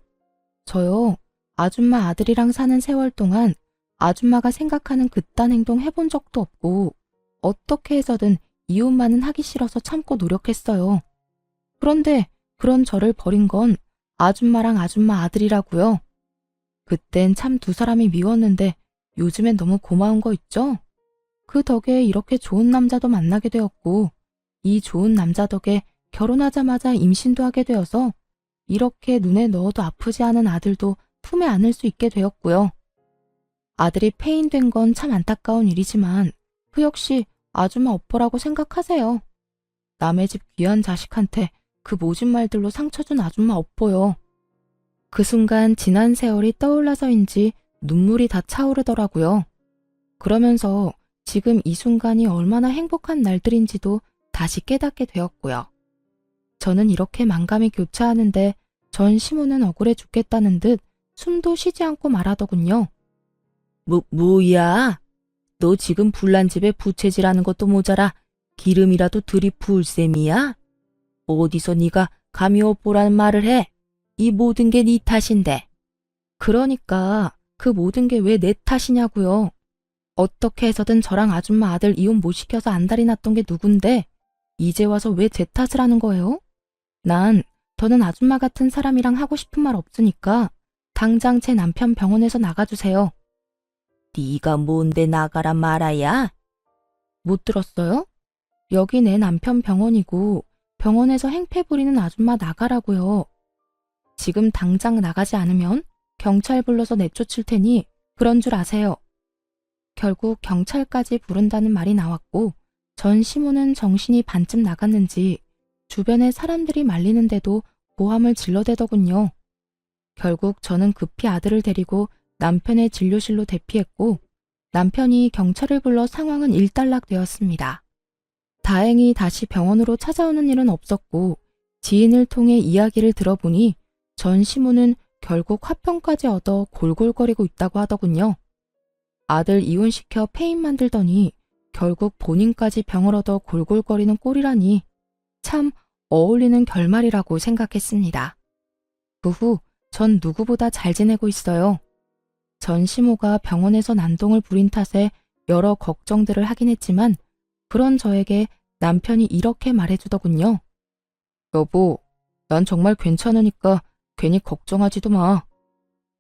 저요, 아줌마 아들이랑 사는 세월 동안 아줌마가 생각하는 그딴 행동 해본 적도 없고 어떻게 해서든 이혼만은 하기 싫어서 참고 노력했어요. 그런데 그런 저를 버린 건 아줌마랑 아줌마 아들이라고요. 그땐 참 두 사람이 미웠는데 요즘엔 너무 고마운 거 있죠? 그 덕에 이렇게 좋은 남자도 만나게 되었고 이 좋은 남자 덕에 결혼하자마자 임신도 하게 되어서 이렇게 눈에 넣어도 아프지 않은 아들도 품에 안을 수 있게 되었고요. 아들이 폐인된 건 참 안타까운 일이지만 그 역시 아줌마 업보라고 생각하세요. 남의 집 귀한 자식한테 그 모진 말들로 상처 준 아줌마 업보요. 그 순간 지난 세월이 떠올라서인지 눈물이 다 차오르더라고요. 그러면서 지금 이 순간이 얼마나 행복한 날들인지도 다시 깨닫게 되었고요. 저는 이렇게 만감이 교차하는데 전 시모는 억울해 죽겠다는 듯 숨도 쉬지 않고 말하더군요. 뭐야? 너 지금 불난 집에 부채질하는 것도 모자라 기름이라도 들이부을 셈이야? 어디서 네가 감히 업보라는 말을 해? 이 모든 게 네 탓인데. 그러니까 그 모든 게 왜 내 탓이냐고요. 어떻게 해서든 저랑 아줌마 아들 이혼 못 시켜서 안달이 났던 게 누군데 이제 와서 왜 제 탓을 하는 거예요? 난 더는 아줌마 같은 사람이랑 하고 싶은 말 없으니까 당장 제 남편 병원에서 나가주세요. 네가 뭔데 나가라 말아야? 못 들었어요? 여기 내 남편 병원이고 병원에서 행패 부리는 아줌마 나가라고요. 지금 당장 나가지 않으면 경찰 불러서 내쫓을 테니 그런 줄 아세요. 결국 경찰까지 부른다는 말이 나왔고 전 시모는 정신이 반쯤 나갔는지 주변에 사람들이 말리는데도 고함을 질러대더군요. 결국 저는 급히 아들을 데리고 남편의 진료실로 대피했고 남편이 경찰을 불러 상황은 일단락되었습니다. 다행히 다시 병원으로 찾아오는 일은 없었고 지인을 통해 이야기를 들어보니 전 시모는 결국 화평까지 얻어 골골거리고 있다고 하더군요. 아들 이혼시켜 폐인 만들더니 결국 본인까지 병을 얻어 골골거리는 꼴이라니 참 어울리는 결말이라고 생각했습니다. 그 후 전 누구보다 잘 지내고 있어요. 전 시모가 병원에서 난동을 부린 탓에 여러 걱정들을 하긴 했지만 그런 저에게 남편이 이렇게 말해주더군요. 여보, 난 정말 괜찮으니까 괜히 걱정하지도 마.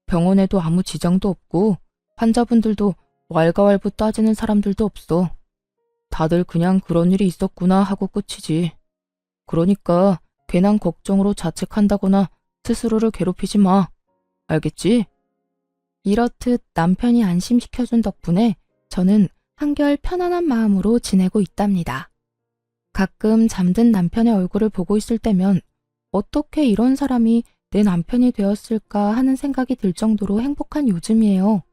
병원에도 아무 지장도 없고 환자분들도 왈가왈부 따지는 사람들도 없어. 다들 그냥 그런 일이 있었구나 하고 끝이지. 그러니까 괜한 걱정으로 자책한다거나 스스로를 괴롭히지 마. 알겠지? 이렇듯 남편이 안심시켜준 덕분에 저는 한결 편안한 마음으로 지내고 있답니다. 가끔 잠든 남편의 얼굴을 보고 있을 때면 어떻게 이런 사람이 내 남편이 되었을까 하는 생각이 들 정도로 행복한 요즘이에요.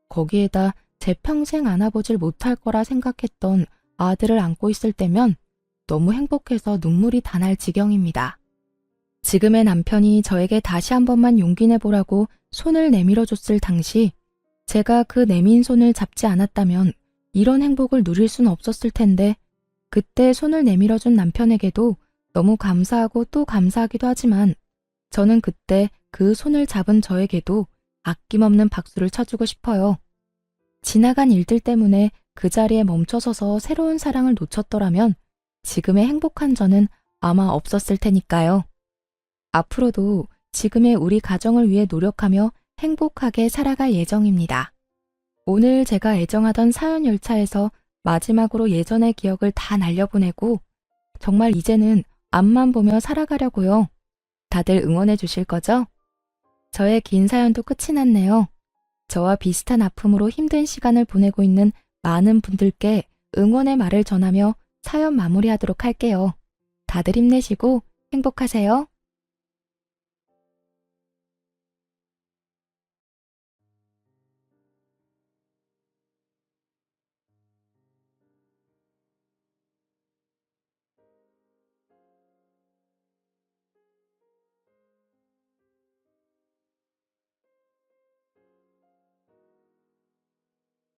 거기에다 제 평생 안아보질 못할 거라 생각했던 아들을 안고 있을 때면 너무 행복해서 눈물이 다 날 지경입니다. 지금의 남편이 저에게 다시 한 번만 용기 내보라고 손을 내밀어 줬을 당시 제가 그 내민 손을 잡지 않았다면 이런 행복을 누릴 수는 없었을 텐데 그때 손을 내밀어 준 남편에게도 너무 감사하고 또 감사하기도 하지만 저는 그때 그 손을 잡은 저에게도 아낌없는 박수를 쳐주고 싶어요. 지나간 일들 때문에 그 자리에 멈춰서서 새로운 사랑을 놓쳤더라면 지금의 행복한 저는 아마 없었을 테니까요. 앞으로도 지금의 우리 가정을 위해 노력하며 행복하게 살아갈 예정입니다. 오늘 제가 애정하던 사연 열차에서 마지막으로 예전의 기억을 다 날려보내고 정말 이제는 앞만 보며 살아가려고요. 다들 응원해 주실 거죠? 저의 긴 사연도 끝이 났네요. 저와 비슷한 아픔으로 힘든 시간을 보내고 있는 많은 분들께 응원의 말을 전하며 사연 마무리하도록 할게요. 다들 힘내시고 행복하세요.